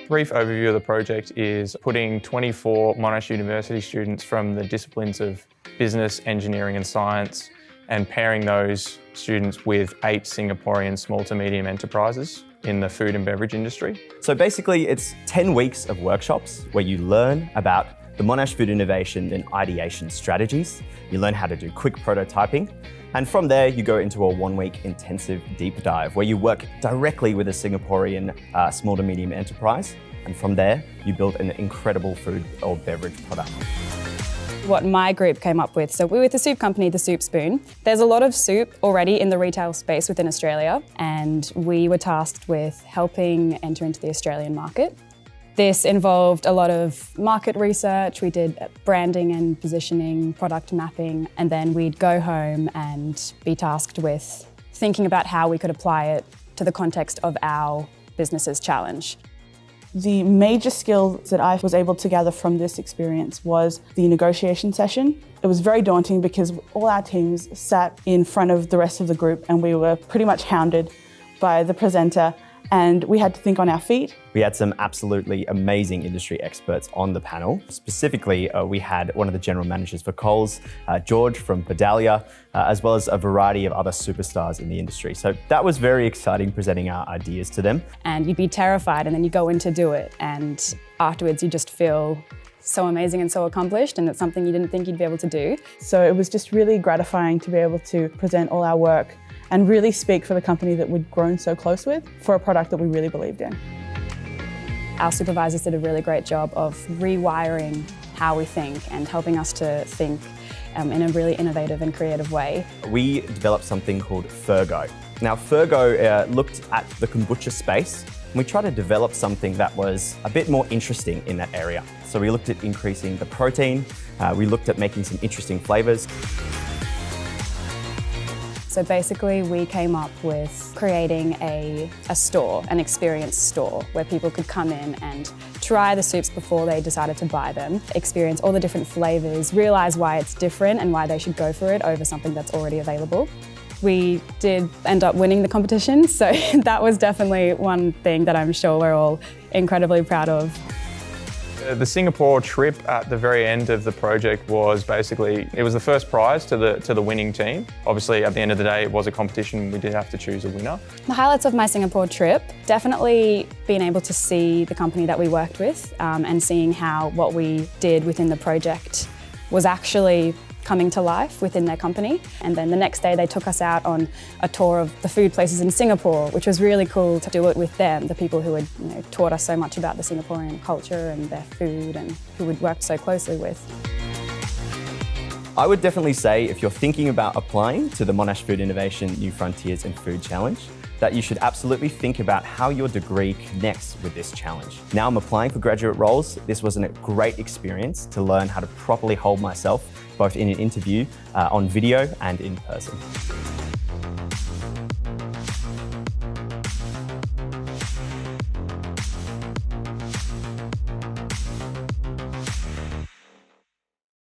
Brief overview of the project is putting 24 Monash University students from the disciplines of business, engineering and science and pairing those students with 8 Singaporean small to medium enterprises in the food and beverage industry. So basically it's 10 weeks of workshops where you learn about the Monash Food Innovation and Ideation strategies. You learn how to do quick prototyping. And from there, you go into a 1-week intensive deep dive where you work directly with a Singaporean small to medium enterprise. And from there, you build an incredible food or beverage product. What my group came up with, so we're with the soup company, The Soup Spoon. There's a lot of soup already in the retail space within Australia, and we were tasked with helping enter into the Australian market. This involved a lot of market research. We did branding and positioning, product mapping, and then we'd go home and be tasked with thinking about how we could apply it to the context of our business's challenge. The major skills that I was able to gather from this experience was the negotiation session. It was very daunting because all our teams sat in front of the rest of the group and we were pretty much hounded by the presenter, and we had to think on our feet. We had some absolutely amazing industry experts on the panel. Specifically, we had one of the general managers for Coles, George from Vidalia, as well as a variety of other superstars in the industry. So that was very exciting, presenting our ideas to them. And you'd be terrified and then you go in to do it, and afterwards you just feel so amazing and so accomplished, and it's something you didn't think you'd be able to do. So it was just really gratifying to be able to present all our work and really speak for the company that we'd grown so close with for a product that we really believed in. Our supervisors did a really great job of rewiring how we think and helping us to think in a really innovative and creative way. We developed something called Fergo. Now Fergo looked at the kombucha space, and we tried to develop something that was a bit more interesting in that area. So we looked at increasing the protein, we looked at making some interesting flavours. So basically we came up with creating a store, an experience store, where people could come in and try the soups before they decided to buy them, experience all the different flavours, realise why it's different and why they should go for it over something that's already available. We did end up winning the competition, so that was definitely one thing that I'm sure we're all incredibly proud of. The Singapore trip at the very end of the project was basically, it was the first prize to the winning team. Obviously at the end of the day it was a competition, we did have to choose a winner. The highlights of my Singapore trip, definitely being able to see the company that we worked with and seeing how what we did within the project was actually coming to life within their company. And then the next day they took us out on a tour of the food places in Singapore, which was really cool to do it with them, the people who had taught us so much about the Singaporean culture and their food and who we'd worked so closely with. I would definitely say if you're thinking about applying to the Monash Food Innovation New Frontiers in Food Challenge, that you should absolutely think about how your degree connects with this challenge. Now I'm applying for graduate roles. This was a great experience to learn how to properly hold myself, both in an interview, on video and in person.